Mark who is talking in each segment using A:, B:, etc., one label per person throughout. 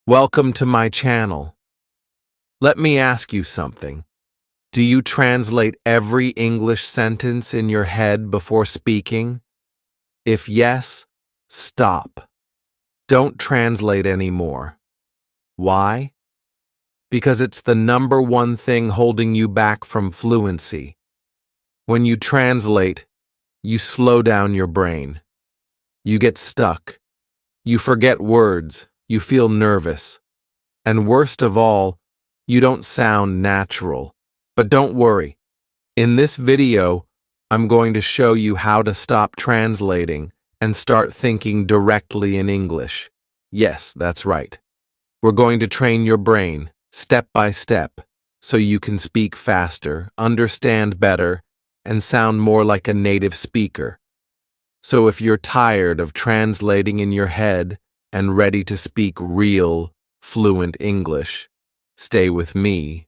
A: Welcome to my channel. Let me ask you something. Do you translate every English sentence in your head before speaking? If yes, stop. Don't translate anymore. Why? Because it's the number one thing holding you back from fluency. When you translate, you slow down your brain. You get stuck. You forget words. You feel nervous. And worst of all, you don't sound natural. But don't worry. In this video, I'm going to show you how to stop translating and start thinking directly in English. Yes, that's right. We're going to train your brain, step by step, so you can speak faster, understand better, and sound more like a native speaker. So if you're tired of translating in your head and ready to speak real, fluent English, stay with me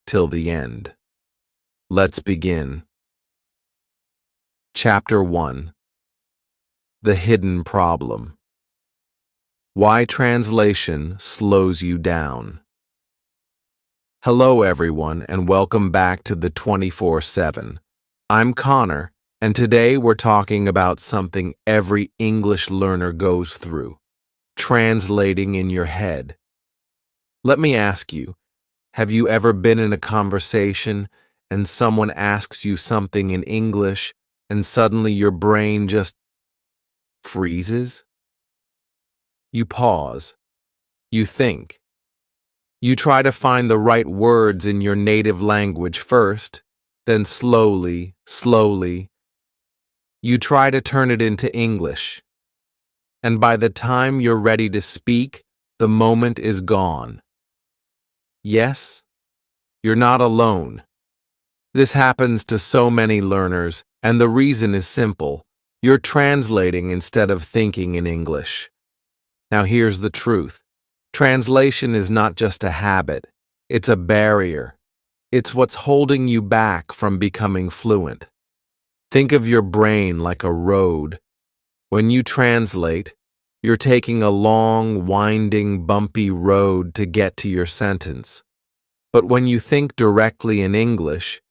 A: till the end. Let's begin. Chapter 1. The Hidden Problem. Why translation slows you down. Hello everyone and welcome back to the 24/7. I'm Connor, and today we're talking about something every English learner goes through: translating in your head. Let me ask you, have you ever been in a conversation and someone asks you something in English and suddenly your brain just freezes? You pause. You think. You try to find the right words in your native language first, then slowly, you try to turn it into English. And by the time you're ready to speak, the moment is gone. Yes, you're not alone. This happens to so many learners, and the reason is simple. You're translating instead of thinking in English. Now here's the truth. Translation is not just a habit. It's a barrier. It's what's holding you back from becoming fluent. Think of your brain like a road. When you translate, you're taking a long, winding, bumpy road to get to your sentence. But when you think directly in English,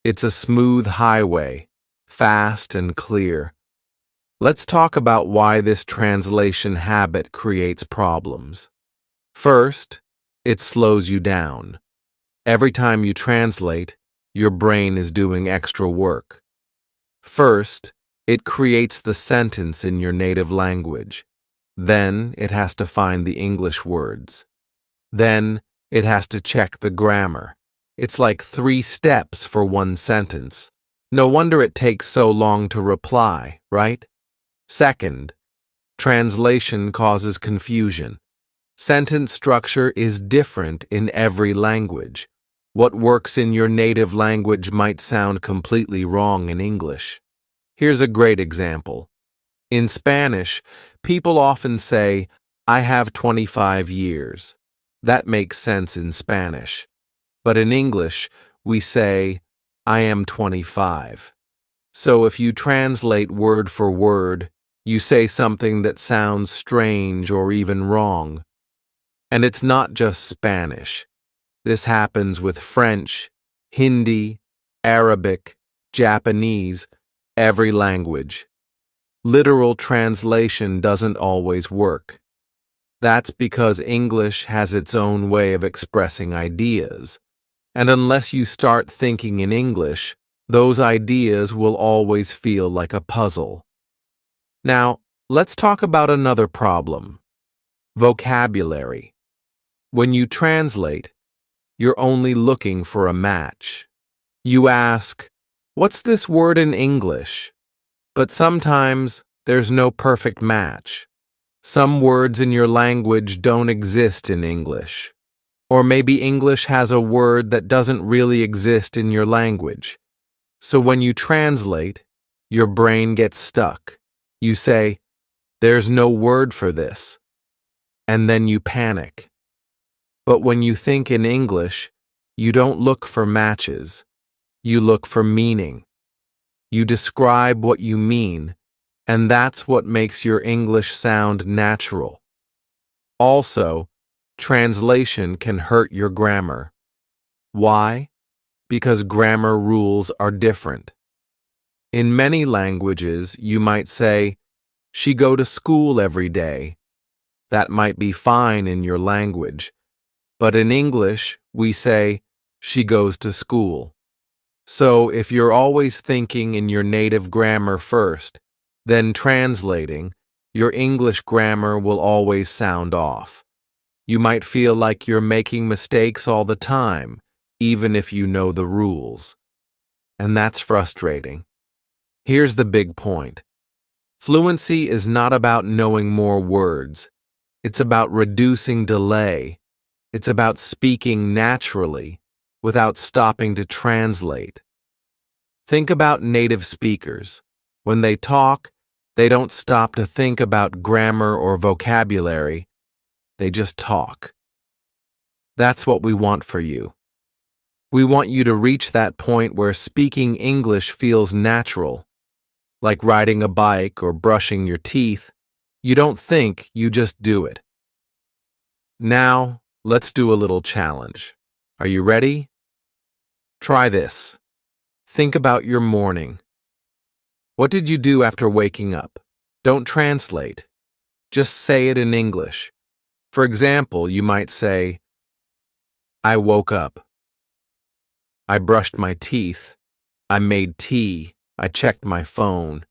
A: it's a smooth highway, fast and clear. Let's talk about why this translation habit creates problems. First, it slows you down. Every time you translate, your brain is doing extra work. First, it creates the sentence in your native language. Then, it has to find the English words. Then, it has to check the grammar. It's like 3 steps for one sentence. No wonder it takes so long to reply, right? Second, translation causes confusion. Sentence structure is different in every language. What works in your native language might sound completely wrong in English. Here's a great example. In Spanish, people often say, "I have 25 years." That makes sense in Spanish. But in English, we say, "I am 25." So if you translate word for word, you say something that sounds strange or even wrong. And it's not just Spanish. This happens with French, Hindi, Arabic, Japanese, every language. Literal translation doesn't always work. That's because English has its own way of expressing ideas. And unless you start thinking in English, those ideas will always feel like a puzzle. Now, let's talk about another problem: vocabulary. When you translate, you're only looking for a match. You ask, "What's this word in English?" But sometimes there's no perfect match. Some words in your language don't exist in English. Or maybe English has a word that doesn't really exist in your language. So when you translate, your brain gets stuck. You say, "There's no word for this." And then you panic. But when you think in English, you don't look for matches. You look for meaning. You describe what you mean, and that's what makes your English sound natural. Also, Translation can hurt your grammar. Why? Because grammar rules are different. In many languages, you might say, "She go to school every day." That might be fine in your language. But in English, we say, "She goes to school." So if you're always thinking in your native grammar first, then translating, your English grammar will always sound off. You might feel like you're making mistakes all the time, even if you know the rules. And that's frustrating. Here's the big point. Fluency is not about knowing more words. It's about reducing delay. It's about speaking naturally, without stopping to translate. Think about native speakers. When they talk, they don't stop to think about grammar or vocabulary. They just talk. That's what we want for you. We want you to reach that point where speaking English feels natural. Like riding a bike or brushing your teeth. You don't think, you just do it. Now, let's do a little challenge. Are you ready? Try this. Think about your morning. What did you do after waking up? Don't translate. Just say it in English. For example, you might say, "I woke up. I brushed my teeth. I made tea. I checked my phone."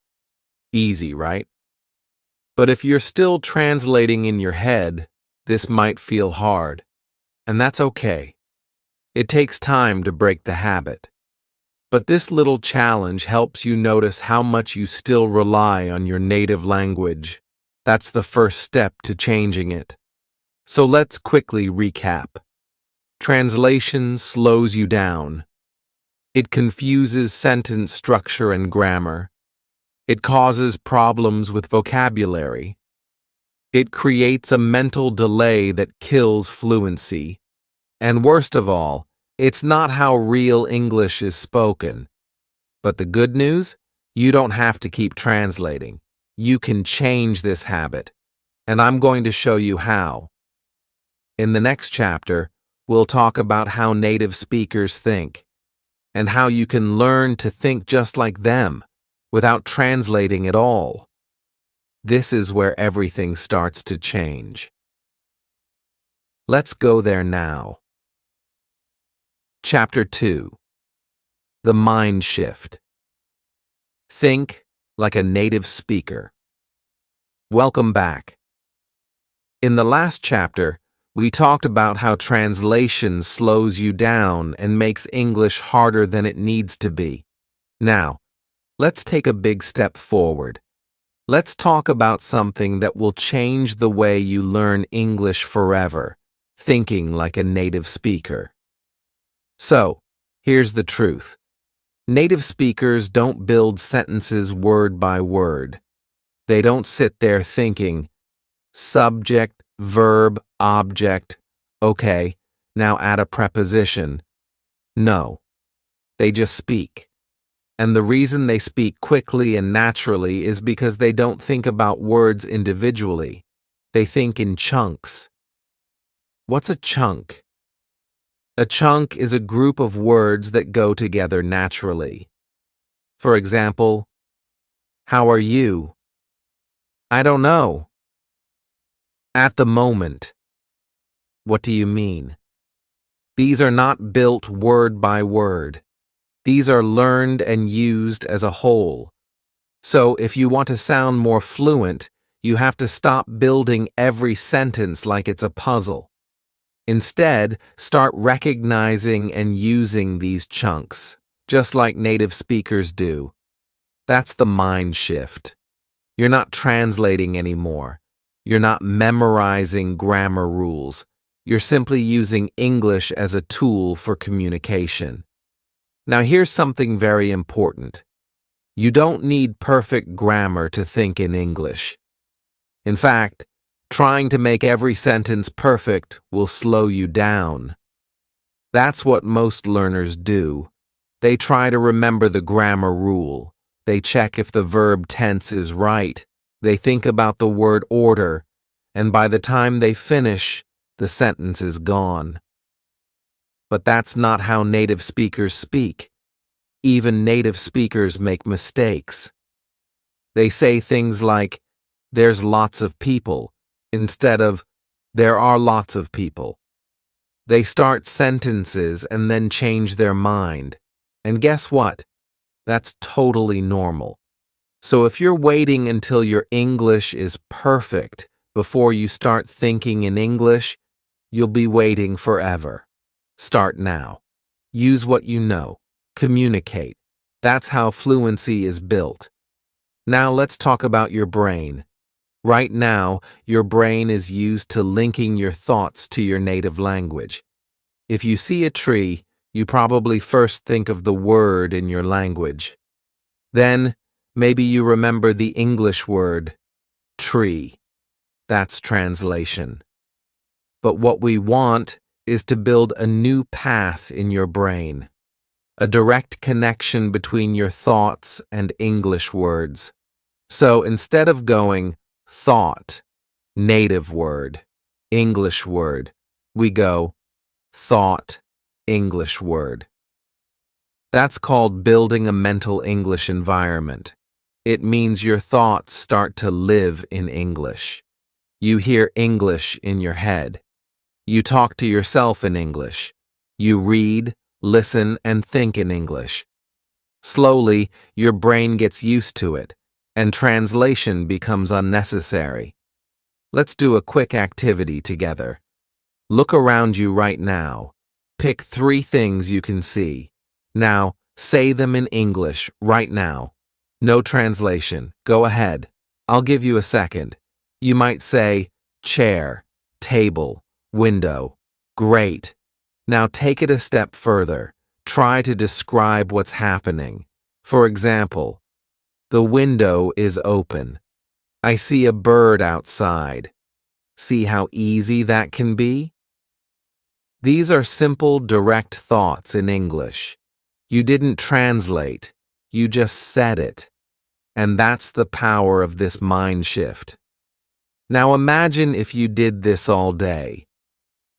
A: Easy, right? But if you're still translating in your head, this might feel hard. And that's okay. It takes time to break the habit. But this little challenge helps you notice how much you still rely on your native language. That's the first step to changing it. So let's quickly recap. Translation slows you down. It confuses sentence structure and grammar. It causes problems with vocabulary. It creates a mental delay that kills fluency. And worst of all, it's not how real English is spoken. But the good news? You don't have to keep translating. You can change this habit. And I'm going to show you how. In the next chapter, we'll talk about how native speakers think, and how you can learn to think just like them, without translating at all. This is where everything starts to change. Let's go there now. Chapter 2. The Mind Shift. Think like a native speaker. Welcome back. In the last chapter, we talked about how translation slows you down and makes English harder than it needs to be. Now, let's take a big step forward. Let's talk about something that will change the way you learn English forever, thinking like a native speaker. So, here's the truth. Native speakers don't build sentences word by word. They don't sit there thinking, subject, verb, object. Okay, now add a preposition. No, they just speak. And the reason they speak quickly and naturally is because they don't think about words individually. They think in chunks. What's a chunk? A chunk is a group of words that go together naturally. For example, how are you? I don't know. At the moment. What do you mean? These are not built word by word. These are learned and used as a whole. So if you want to sound more fluent, you have to stop building every sentence like it's a puzzle. Instead, start recognizing and using these chunks, just like native speakers do. That's the mind shift. You're not translating anymore. You're not memorizing grammar rules. You're simply using English as a tool for communication. Now here's something very important. You don't need perfect grammar to think in English. In fact, trying to make every sentence perfect will slow you down. That's what most learners do. They try to remember the grammar rule. They check if the verb tense is right. They think about the word order. And by the time they finish, the sentence is gone. But that's not how native speakers speak. Even native speakers make mistakes. They say things like, "There's lots of people," instead of, "There are lots of people." They start sentences and then change their mind. And guess what? That's totally normal. So if you're waiting until your English is perfect before you start thinking in English, you'll be waiting forever. Start now. Use what you know. Communicate. That's how fluency is built. Now let's talk about your brain. Right now, your brain is used to linking your thoughts to your native language. If you see a tree, you probably first think of the word in your language. Then, maybe you remember the English word, tree. That's translation. But what we want is to build a new path in your brain, a direct connection between your thoughts and English words. So instead of going thought, native word, English word, we go thought, English word. That's called building a mental English environment. It means your thoughts start to live in English. You hear English in your head. You talk to yourself in English. You read, listen, and think in English. Slowly, your brain gets used to it, and translation becomes unnecessary. Let's do a quick activity together. Look around you right now. Pick 3 things you can see. Now, say them in English right now. No translation. Go ahead. I'll give you a second. You might say chair, table, window. Great. Now take it a step further. Try to describe what's happening. For example, the window is open. I see a bird outside. See how easy that can be? These are simple, direct thoughts in English. You didn't translate, you just said it. And that's the power of this mind shift. Now imagine if you did this all day.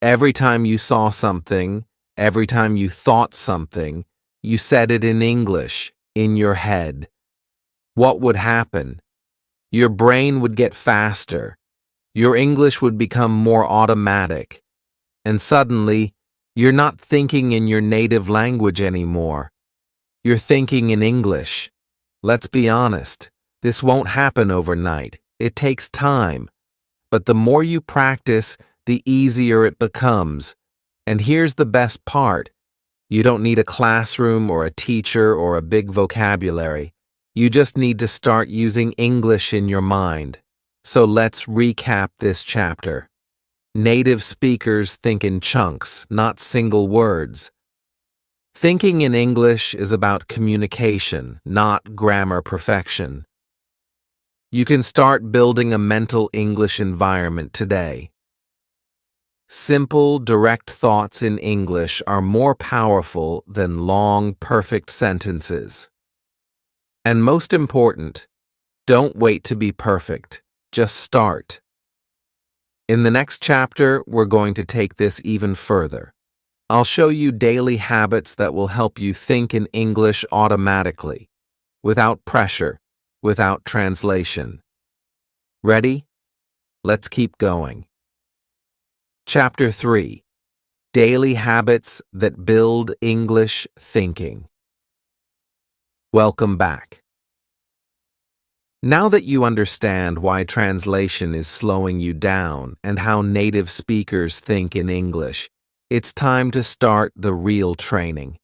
A: Every time you saw something, every time you thought something, you said it in English, in your head. What would happen? Your brain would get faster. Your English would become more automatic. And suddenly, you're not thinking in your native language anymore. You're thinking in English. Let's be honest, this won't happen overnight. It takes time. But the more you practice, the easier it becomes. And here's the best part. You don't need a classroom or a teacher or a big vocabulary. You just need to start using English in your mind. So let's recap this chapter. Native speakers think in chunks, not single words. Thinking in English is about communication, not grammar perfection. You can start building a mental English environment today. Simple, direct thoughts in English are more powerful than long, perfect sentences. And most important, don't wait to be perfect. Just start. In the next chapter, we're going to take this even further. I'll show you daily habits that will help you think in English automatically, without pressure, without translation. Ready? Let's keep going. Chapter 3. Daily Habits that Build English Thinking. Welcome back. Now that you understand why translation is slowing you down and how native speakers think in English, it's time to start the real training.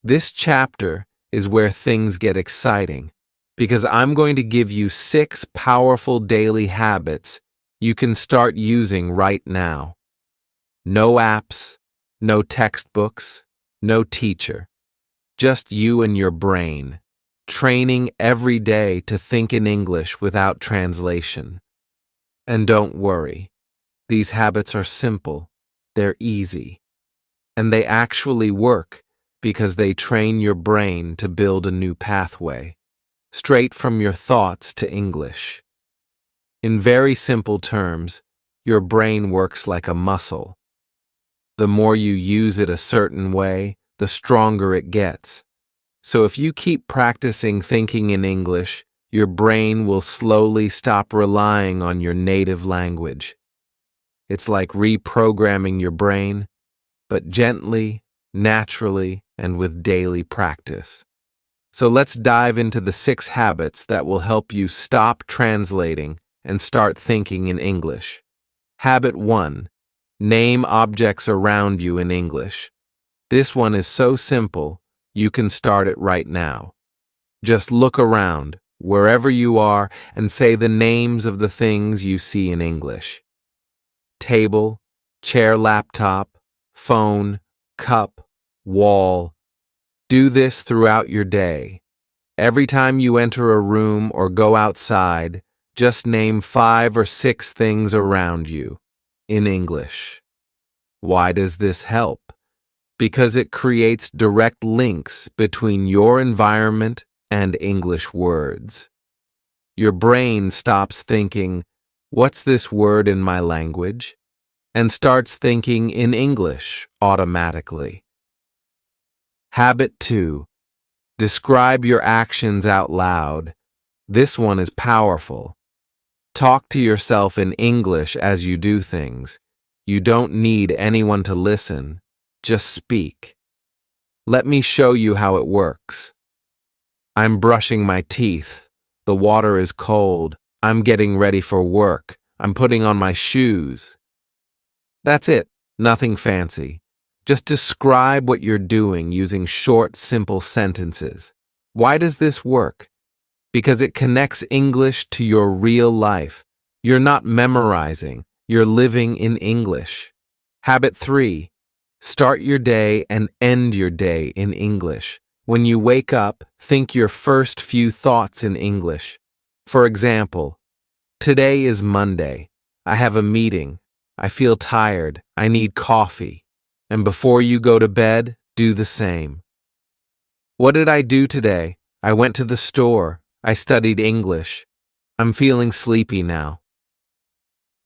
A: This chapter is where things get exciting, because I'm going to give you 6 powerful daily habits you can start using right now. No apps, no textbooks, no teacher. Just you and your brain, training every day to think in English without translation. And don't worry, these habits are simple, they're easy, and they actually work because they train your brain to build a new pathway, straight from your thoughts to English. In very simple terms, your brain works like a muscle. The more you use it a certain way, the stronger it gets. So if you keep practicing thinking in English, your brain will slowly stop relying on your native language. It's like reprogramming your brain, but gently, naturally, and with daily practice. So let's dive into the 6 habits that will help you stop translating and start thinking in English. Habit 1. Name objects around you in English. This one is so simple, you can start it right now. Just look around, wherever you are, and say the names of the things you see in English. Table, chair, laptop, phone, cup, wall. Do this throughout your day. Every time you enter a room or go outside, just name 5 or 6 things around you in English. Why does this help? Because it creates direct links between your environment and English words. Your brain stops thinking, "What's this word in my language?" and starts thinking in English automatically. Habit 2. Describe your actions out loud. This one is powerful. Talk to yourself in English as you do things. You don't need anyone to listen. Just speak. Let me show you how it works. I'm brushing my teeth. The water is cold. I'm getting ready for work. I'm putting on my shoes. That's it. Nothing fancy. Just describe what you're doing using short, simple sentences. Why does this work? Because it connects English to your real life. You're not memorizing. You're living in English. Habit 3. Start your day and end your day in English. When you wake up, think your first few thoughts in English. For example, today is Monday. I have a meeting. I feel tired. I need coffee. And before you go to bed, do the same. What did I do today? I went to the store. I studied English. I'm feeling sleepy now.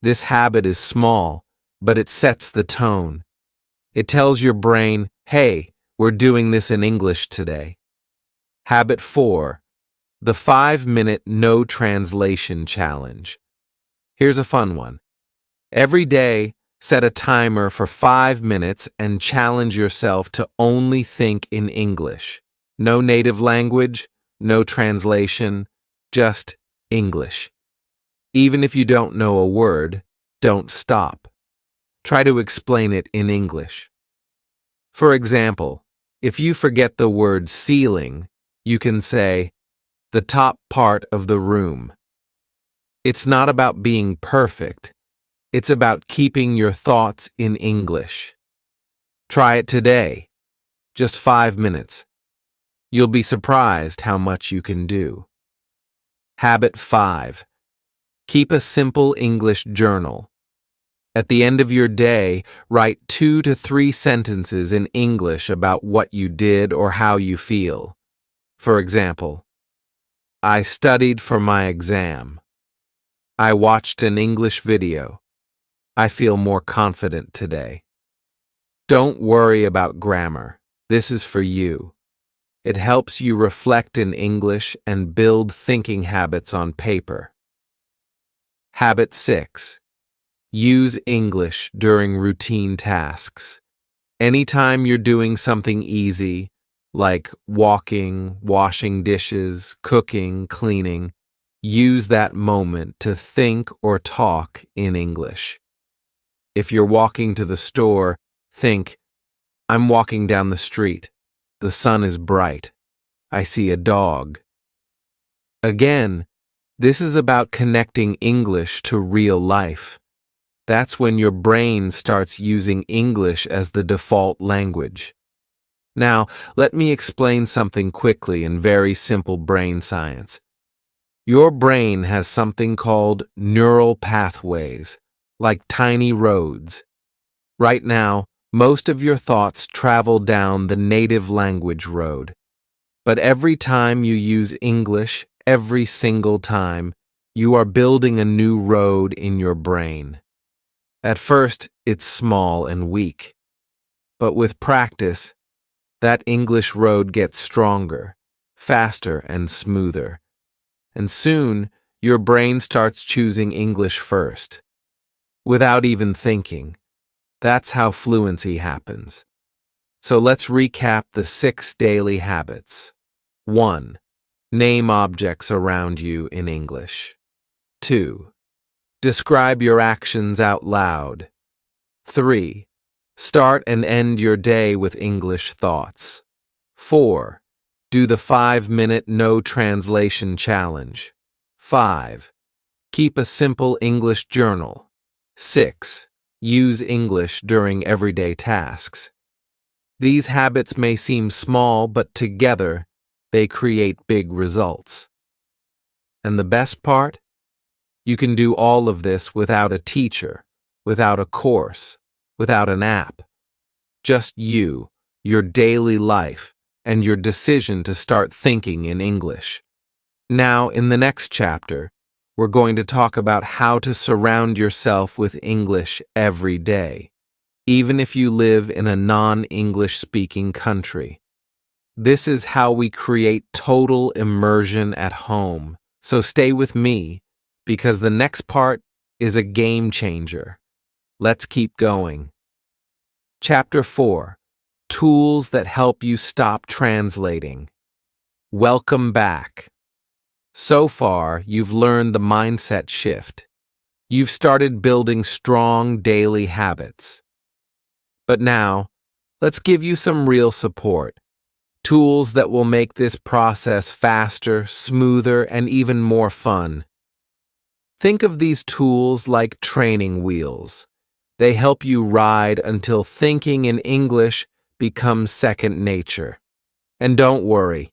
A: This habit is small, but it sets the tone. It tells your brain, hey, we're doing this in English today. Habit 4. The 5-minute no translation challenge. Here's a fun one. Every day, set a timer for 5 minutes and challenge yourself to only think in English. No native language, no translation, just English. Even if you don't know a word, don't stop. Try to explain it in English. For example, if you forget the word ceiling, you can say, the top part of the room. It's not about being perfect. It's about keeping your thoughts in English. Try it today. Just 5 minutes. You'll be surprised how much you can do. Habit 5. Keep a simple English journal. At the end of your day, write 2 to 3 sentences in English about what you did or how you feel. For example, I studied for my exam. I watched an English video. I feel more confident today. Don't worry about grammar. This is for you. It helps you reflect in English and build thinking habits on paper. Habit 6. Use English during routine tasks. Anytime you're doing something easy, like walking, washing dishes, cooking, cleaning, use that moment to think or talk in English. If you're walking to the store, think, I'm walking down the street. The sun is bright. I see a dog. Again, this is about connecting English to real life. That's when your brain starts using English as the default language. Now, let me explain something quickly in very simple brain science. Your brain has something called neural pathways, like tiny roads. Right now, most of your thoughts travel down the native language road. But every time you use English, every single time, you are building a new road in your brain. At first, it's small and weak, but with practice, that English road gets stronger, faster, and smoother. And soon, your brain starts choosing English first, without even thinking. That's how fluency happens. So let's recap the 6 daily habits. 1. Name objects around you in English. 2. Describe your actions out loud. 3. Start and end your day with English thoughts. 4. Do the 5-minute no translation challenge. 5. Keep a simple English journal. 6. Use English during everyday tasks. These habits may seem small, but together, they create big results. And the best part? You can do all of this without a teacher, without a course, without an app. Just you, your daily life, and your decision to start thinking in English. Now, in the next chapter, we're going to talk about how to surround yourself with English every day, even if you live in a non-English speaking country. This is how we create total immersion at home. So stay with me, because the next part is a game changer. Let's keep going. Chapter 4. Tools that help you stop translating. Welcome back. So far, you've learned the mindset shift. You've started building strong daily habits. But now, let's give you some real support. Tools that will make this process faster, smoother, and even more fun. Think of these tools like training wheels. They help you ride until thinking in English becomes second nature. And don't worry,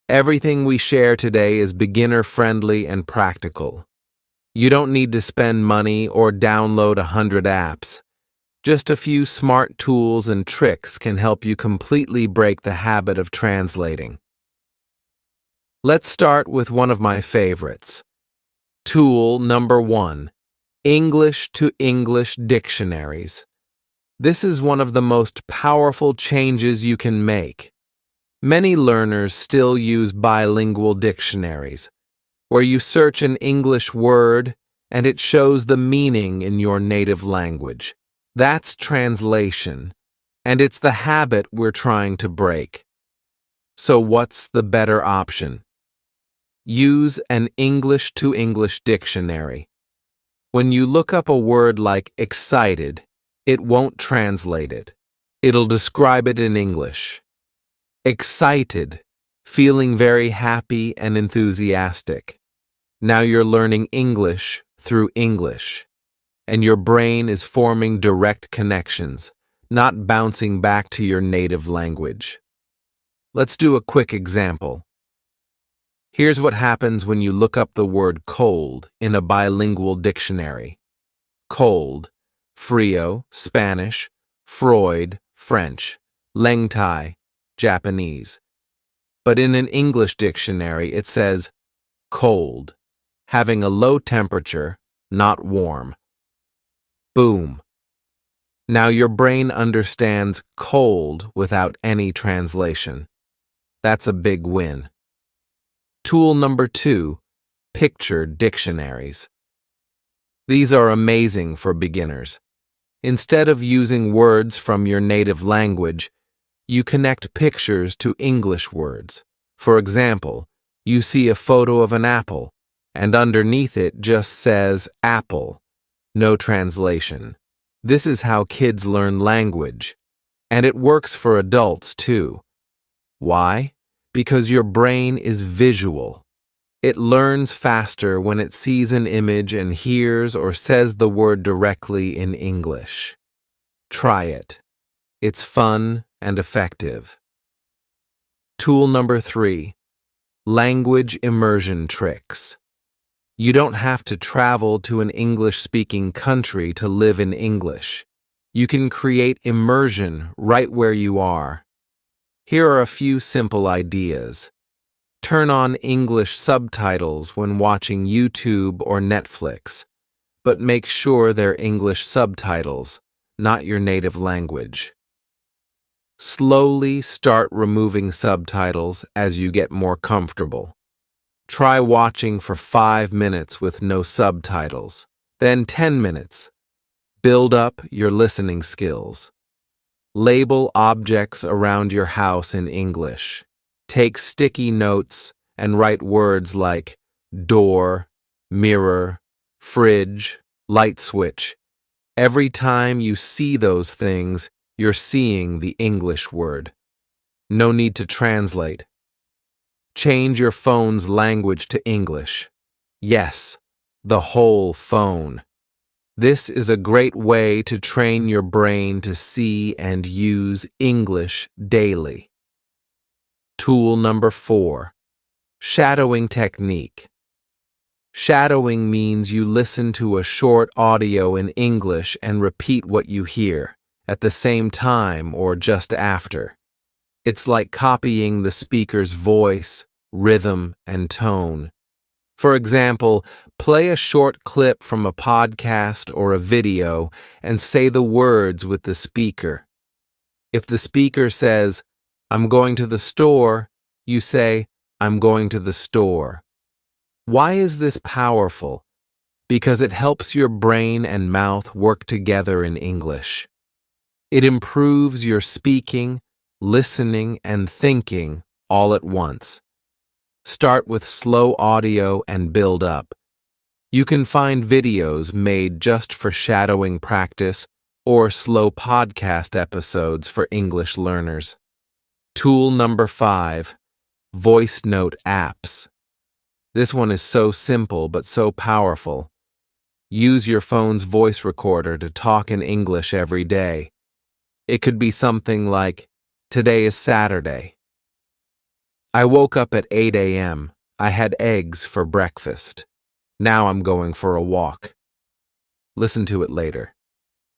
A: everything we share today is beginner-friendly and practical. You don't need to spend money or download 100 apps. Just a few smart tools and tricks can help you completely break the habit of translating. Let's start with one of my favorites. Tool number 1. English to English dictionaries. This is one of the most powerful changes you can make. Many learners still use bilingual dictionaries, where you search an English word and it shows the meaning in your native language. That's translation, and it's the habit we're trying to break. So what's the better option? Use an English to English dictionary. When you look up a word like excited, it won't translate it. It'll describe it in English. Excited, feeling very happy and enthusiastic. Now you're learning English through English, and your brain is forming direct connections, not bouncing back to your native language. Let's do a quick example. Here's what happens when you look up the word cold in a bilingual dictionary. Cold, frio, Spanish, Freud, French, lengtai, Japanese. But in an English dictionary, it says cold, having a low temperature, not warm. Boom. Now your brain understands cold without any translation. That's a big win. Tool number 2, picture dictionaries. These are amazing for beginners. Instead of using words from your native language, you connect pictures to English words. For example, you see a photo of an apple, and underneath it just says apple. No translation. This is how kids learn language. And it works for adults too. Why? Because your brain is visual. It learns faster when it sees an image and hears or says the word directly in English. Try it. It's fun and effective. Tool number 3. Language immersion tricks. You don't have to travel to an English-speaking country to live in English. You can create immersion right where you are. Here are a few simple ideas. Turn on English subtitles when watching YouTube or Netflix, but make sure they're English subtitles, not your native language. Slowly start removing subtitles as you get more comfortable. Try watching for 5 minutes with no subtitles, then 10 minutes. Build up your listening skills. Label objects around your house in English. Take sticky notes and write words like door, mirror, fridge, light switch. Every time you see those things, you're seeing the English word. No need to translate. Change your phone's language to English. Yes, the whole phone. This is a great way to train your brain to see and use English daily. Tool number 4. Shadowing technique. Shadowing means you listen to a short audio in English and repeat what you hear, at the same time or just after. It's like copying the speaker's voice, rhythm, and tone. For example, play a short clip from a podcast or a video and say the words with the speaker. If the speaker says, "I'm going to the store," you say, "I'm going to the store." Why is this powerful? Because it helps your brain and mouth work together in English. It improves your speaking, listening, and thinking all at once. Start with slow audio and build up. You can find videos made just for shadowing practice or slow podcast episodes for English learners. Tool number 5, voice note apps. This one is so simple but so powerful. Use your phone's voice recorder to talk in English every day. It could be something like, "Today is Saturday. I woke up at 8 a.m. I had eggs for breakfast. Now I'm going for a walk." Listen to it later.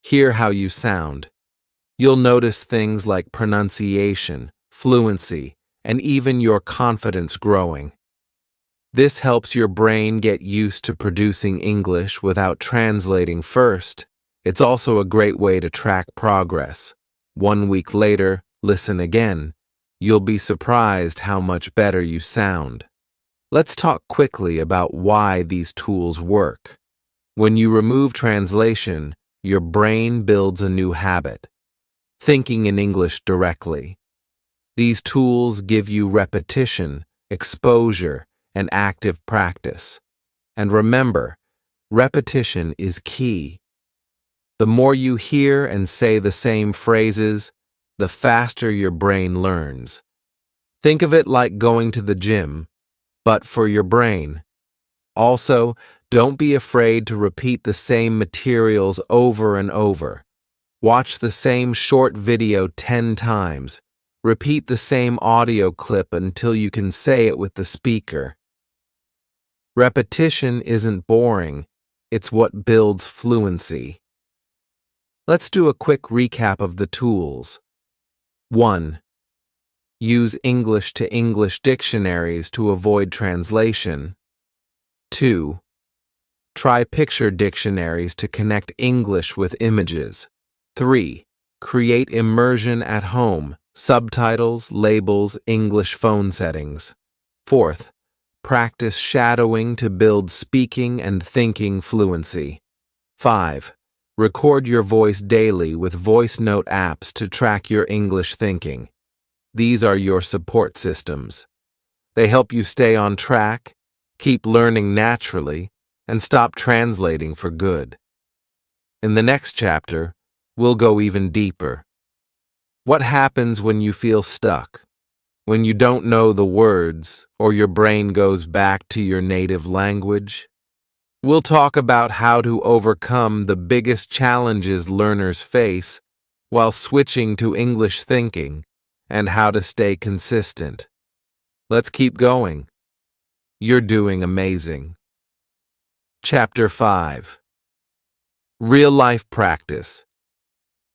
A: Hear how you sound. You'll notice things like pronunciation, fluency, and even your confidence growing. This helps your brain get used to producing English without translating first. It's also a great way to track progress. 1 week later, listen again. You'll be surprised how much better you sound. Let's talk quickly about why these tools work. When you remove translation, your brain builds a new habit, thinking in English directly. These tools give you repetition, exposure, and active practice. And remember, repetition is key. The more you hear and say the same phrases, the faster your brain learns. Think of it like going to the gym, but for your brain. Also, don't be afraid to repeat the same materials over and over. Watch the same short video 10 times. Repeat the same audio clip until you can say it with the speaker. Repetition isn't boring, it's what builds fluency. Let's do a quick recap of the tools. 1. Use English to English dictionaries to avoid translation. 2. Try picture dictionaries to connect English with images. 3. Create immersion at home, subtitles, labels, English phone settings. 4th. Practice shadowing to build speaking and thinking fluency. 5. Record your voice daily with voice note apps to track your English thinking. These are your support systems. They help you stay on track, keep learning naturally, and stop translating for good. In the next chapter, we'll go even deeper. What happens when you feel stuck? When you don't know the words, or your brain goes back to your native language? We'll talk about how to overcome the biggest challenges learners face while switching to English thinking, and how to stay consistent. Let's keep going. You're doing amazing. Chapter 5. Real-life practice.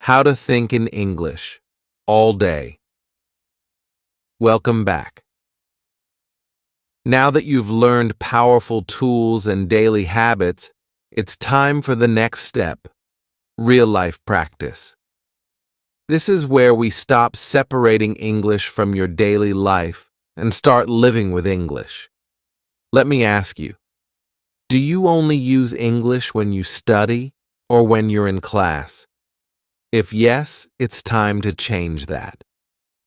A: How to think in English, all day. Welcome back. Now that you've learned powerful tools and daily habits, It's time for the next step, real-life practice. This is where we stop separating English from your daily life and start living with English. Let me ask you, do you only use English when you study or when you're in class? If yes, it's time to change that.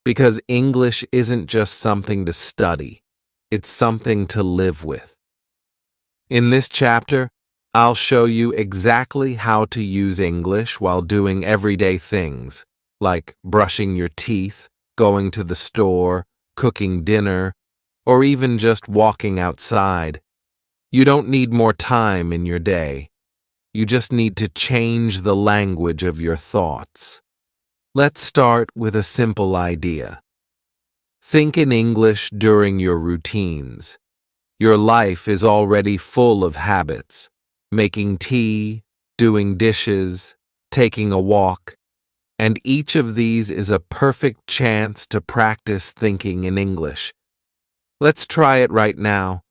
A: Because English isn't just something to study, it's something to live with. In this chapter, I'll show you exactly how to use English while doing everyday things, like brushing your teeth, going to the store, cooking dinner, or even just walking outside. You don't need more time in your day. You just need to change the language of your thoughts. Let's start with a simple idea. Think in English during your routines. Your life is already full of habits. Making tea, doing dishes, taking a walk, and each of these is a perfect chance to practice thinking in English. Let's try it right now.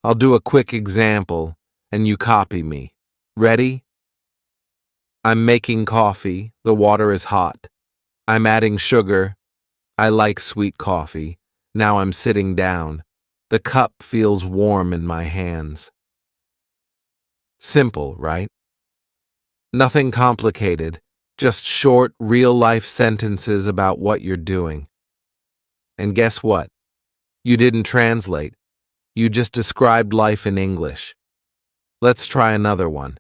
A: I'll do a quick example, and you copy me. Ready? I'm making coffee. The water is hot. I'm adding sugar. I like sweet coffee. Now I'm sitting down. The cup feels warm in my hands. Simple, right? Nothing complicated, just short, real-life sentences about what you're doing. And guess what? You didn't translate. You just described life in English. Let's try another one.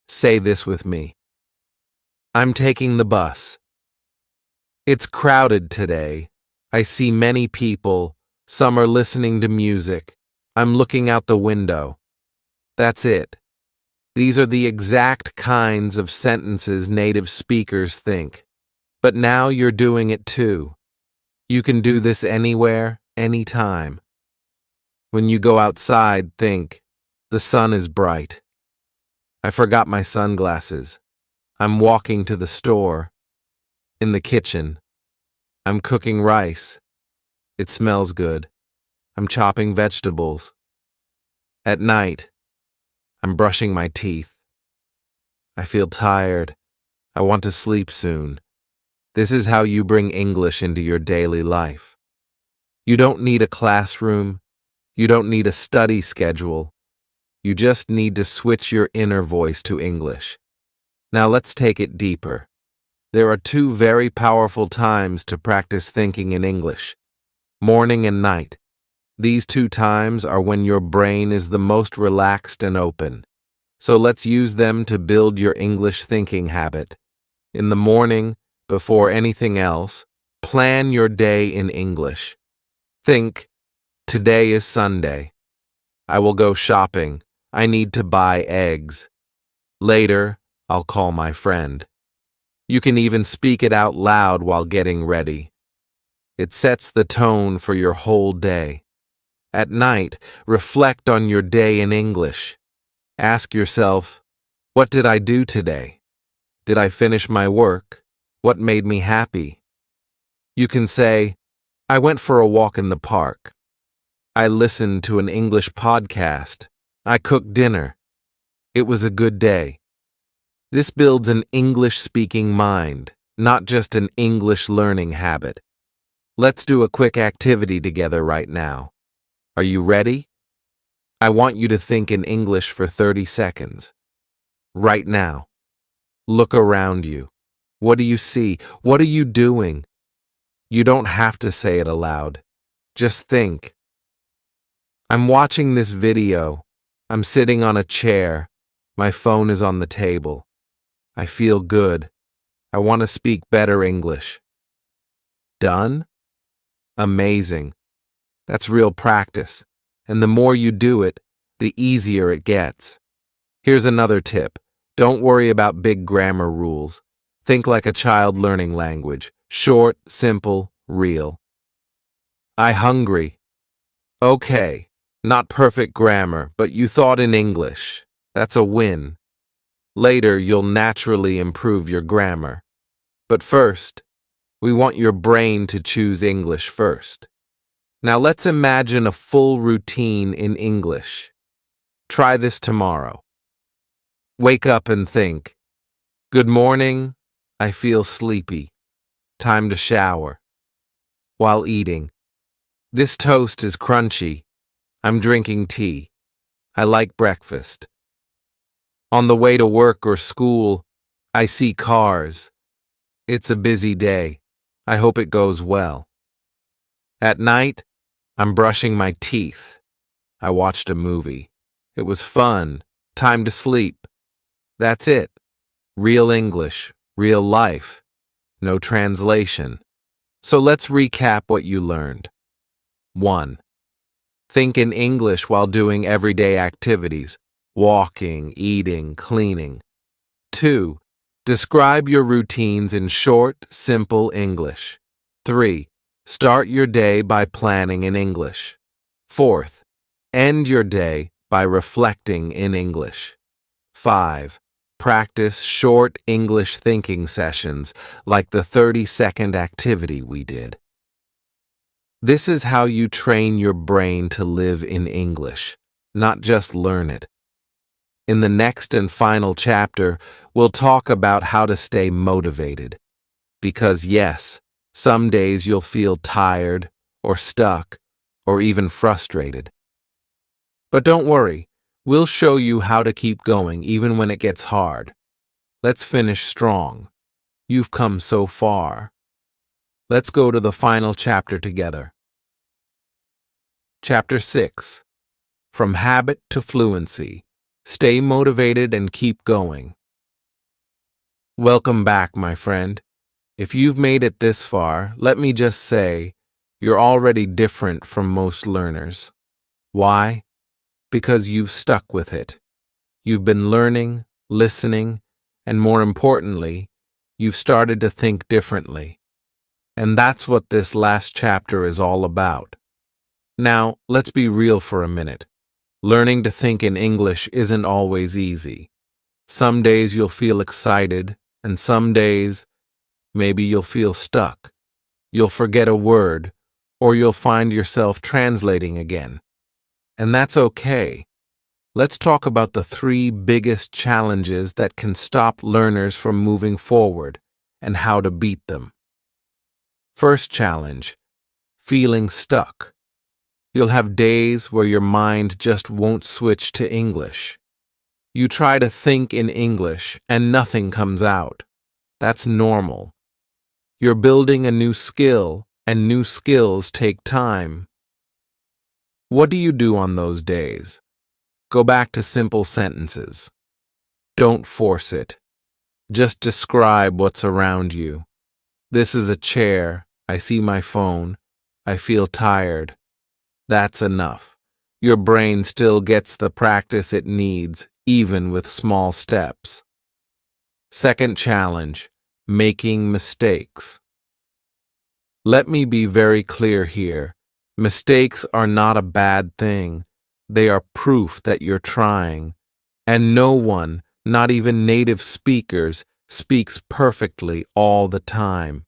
A: Say this with me. I'm taking the bus. It's crowded today. I see many people. Some are listening to music. I'm looking out the window. That's it. These are the exact kinds of sentences native speakers think. But now you're doing it too. You can do this anywhere, anytime. When you go outside, think, the sun is bright. I forgot my sunglasses. I'm walking to the store. In the kitchen. I'm cooking rice. It smells good. I'm chopping vegetables. At night, I'm brushing my teeth. I feel tired. I want to sleep soon. This is how you bring English into your daily life. You don't need a classroom. You don't need a study schedule. You just need to switch your inner voice to English. Now let's take it deeper. There are two very powerful times to practice thinking in English: morning and night. These two times are when your brain is the most relaxed and open. So let's use them to build your English thinking habit. In the morning, before anything else, plan your day in English. Think, today is Sunday. I will go shopping. I need to buy eggs. Later, I'll call my friend. You can even speak it out loud while getting ready. It sets the tone for your whole day. At night, reflect on your day in English. Ask yourself, what did I do today? Did I finish my work? What made me happy? You can say, I went for a walk in the park. I listened to an English podcast. I cooked dinner. It was a good day. This builds an English-speaking mind, not just an English learning habit. Let's do a quick activity together right now. Are you ready? I want you to think in English for 30 seconds. Right now. Look around you. What do you see? What are you doing? You don't have to say it aloud. Just think. I'm watching this video. I'm sitting on a chair. My phone is on the table. I feel good. I want to speak better English. Done? Amazing. That's real practice. And the more you do it, the easier it gets. Here's another tip. Don't worry about big grammar rules. Think like a child learning language. Short, simple, real. I hungry. Okay. Not perfect grammar, but you thought in English. That's a win. Later, you'll naturally improve your grammar. But first, we want your brain to choose English first. Now let's imagine a full routine in English. Try this tomorrow. Wake up and think, good morning, I feel sleepy. Time to shower. While eating, this toast is crunchy. I'm drinking tea. I like breakfast. On the way to work or school, I see cars. It's a busy day. I hope it goes well. At night, I'm brushing my teeth. I watched a movie. It was fun. Time to sleep. That's it. Real English, real life. No translation. So let's recap what you learned. 1. Think in English while doing everyday activities. Walking, eating, cleaning. 2. Describe your routines in short, simple English. 3. Start your day by planning in English. 4th, end your day by reflecting in English. 5. Practice short English thinking sessions like the 30-second activity we did. This is how you train your brain to live in English, not just learn it. In the next and final chapter, we'll talk about how to stay motivated. Because yes, some days you'll feel tired, or stuck, or even frustrated. But don't worry, we'll show you how to keep going even when it gets hard. Let's finish strong. You've come so far. Let's go to the final chapter together. Chapter 6. From Habit to Fluency. Stay motivated and keep going. Welcome back, my friend. If you've made it this far, let me just say, you're already different from most learners. Why? Because you've stuck with it. You've been learning, listening, and more importantly, you've started to think differently. And that's what this last chapter is all about. Now, let's be real for a minute. Learning to think in English isn't always easy. Some days you'll feel excited, and some days, maybe you'll feel stuck. You'll forget a word, or you'll find yourself translating again. And that's okay. Let's talk about the 3 biggest challenges that can stop learners from moving forward and how to beat them. First challenge, feeling stuck. You'll have days where your mind just won't switch to English. You try to think in English and nothing comes out. That's normal. You're building a new skill, and new skills take time. What do you do on those days? Go back to simple sentences. Don't force it. Just describe what's around you. This is a chair. I see my phone. I feel tired. That's enough. Your brain still gets the practice it needs, even with small steps. Second challenge, making mistakes. Let me be very clear here. Mistakes are not a bad thing. They are proof that you're trying. And no one, not even native speakers, speaks perfectly all the time.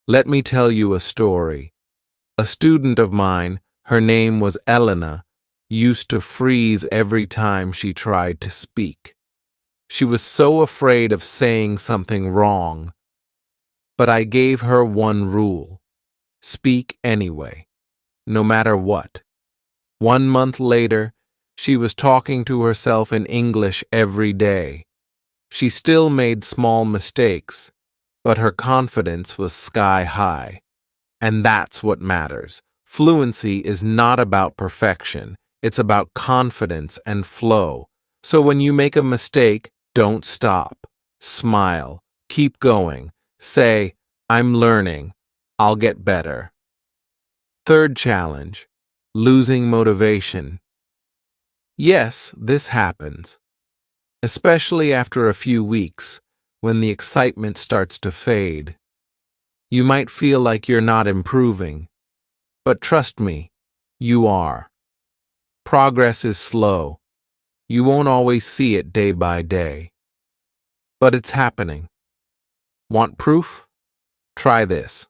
A: Let me tell you a story. A student of mine, her name was Elena, used to freeze every time she tried to speak. She was so afraid of saying something wrong. But I gave her one rule. Speak anyway, no matter what. 1 month later, she was talking to herself in English every day. She still made small mistakes, but her confidence was sky high. And that's what matters. Fluency is not about perfection. It's about confidence and flow. So when you make a mistake, don't stop. Smile. Keep going. Say, I'm learning. I'll get better. Third challenge, losing motivation. Yes, this happens, especially after a few weeks when the excitement starts to fade. You might feel like you're not improving, but trust me, you are. Progress is slow. You won't always see it day by day. But it's happening. Want proof? Try this.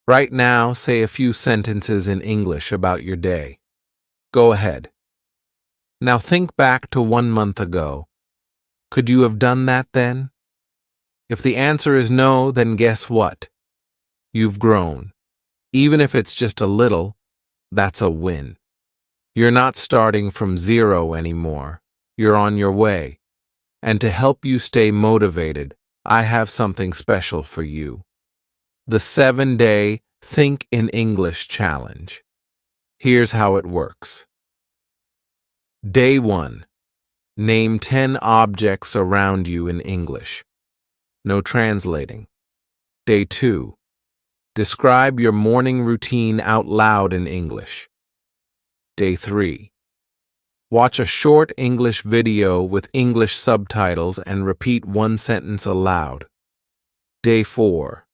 A: Right now, say a few sentences in English about your day. Go ahead. Now think back to 1 month ago. Could you have done that then? If the answer is no, then guess what? You've grown. Even if it's just a little, that's a win. You're not starting from zero anymore. You're on your way. And to help you stay motivated, I have something special for you. The 7-day Think in English Challenge. Here's how it works. Day 1. Name 10 objects around you in English. No translating. Day 2. Describe your morning routine out loud in English. Day 3. Watch a short English video with English subtitles and repeat one sentence aloud. Day 4.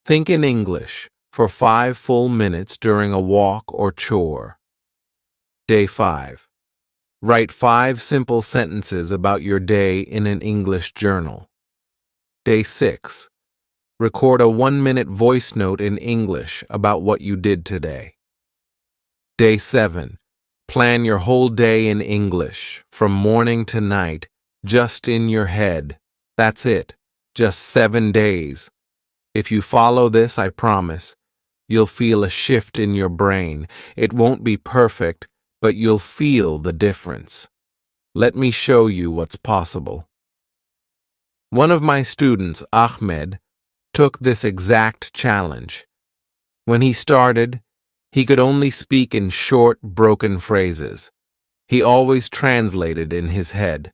A: Think in English for 5 full minutes during a walk or chore. Day 5. Write 5 simple sentences about your day in an English journal. Day 6. Record a 1-minute voice note in English about what you did today. Day 7. Plan your whole day in English, from morning to night, just in your head. That's it. Just 7 days. If you follow this, I promise, you'll feel a shift in your brain. It won't be perfect, but you'll feel the difference. Let me show you what's possible. One of my students, Ahmed, took this exact challenge. When he started, he could only speak in short, broken phrases. He always translated in his head.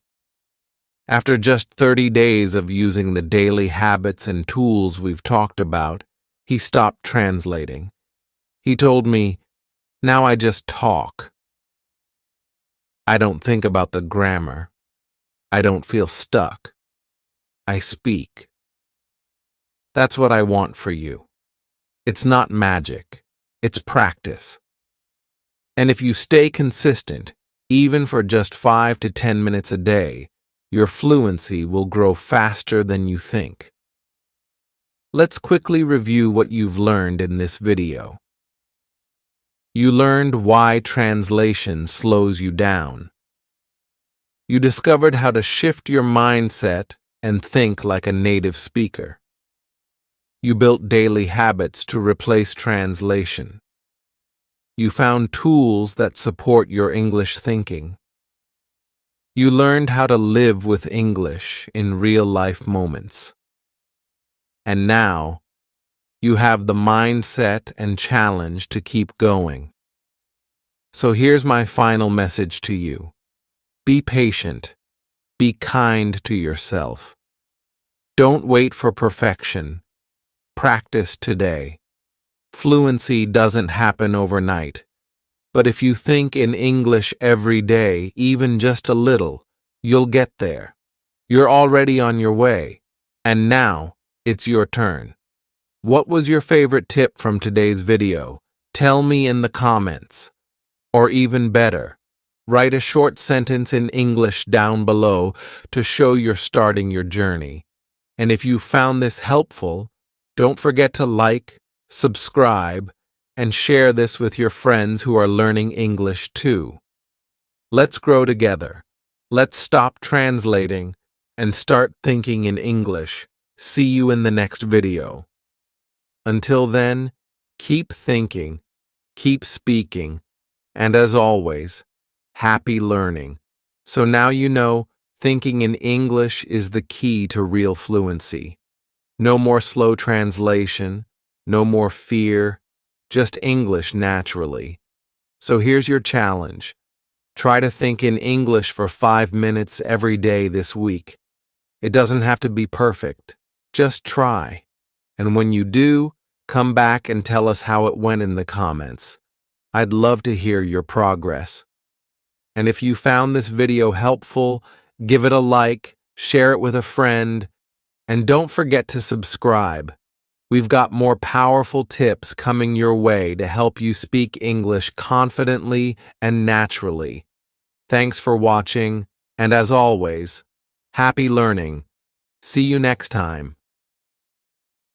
A: After just 30 days of using the daily habits and tools we've talked about, he stopped translating. He told me, "Now I just talk. I don't think about the grammar. I don't feel stuck. I speak." That's what I want for you. It's not magic. It's practice. And if you stay consistent, even for just 5 to 10 minutes a day, your fluency will grow faster than you think. Let's quickly review what you've learned in this video. You learned why translation slows you down. You discovered how to shift your mindset and think like a native speaker. You built daily habits to replace translation. You found tools that support your English thinking. You learned how to live with English in real-life moments. And now, you have the mindset and challenge to keep going. So here's my final message to you. Be patient. Be kind to yourself. Don't wait for perfection. Practice today. Fluency doesn't happen overnight. But if you think in English every day, even just a little, you'll get there. You're already on your way. And now, it's your turn. What was your favorite tip from today's video? Tell me in the comments. Or even better, write a short sentence in English down below to show you're starting your journey. And if you found this helpful, don't forget to like, subscribe, and share this with your friends who are learning English too. Let's grow together. Let's stop translating and start thinking in English. See you in the next video. Until then, keep thinking, keep speaking, and as always, happy learning. So now you know, thinking in English is the key to real fluency. No more slow translation, no more fear, just English naturally. So here's your challenge. Try to think in English for 5 minutes every day this week. It doesn't have to be perfect. Just try. And when you do, come back and tell us how it went in the comments. I'd love to hear your progress. And if you found this video helpful, give it a like, share it with a friend, and don't forget to subscribe. We've got more powerful tips coming your way to help you speak English confidently and naturally. Thanks for watching, and as always, happy learning. See you next time.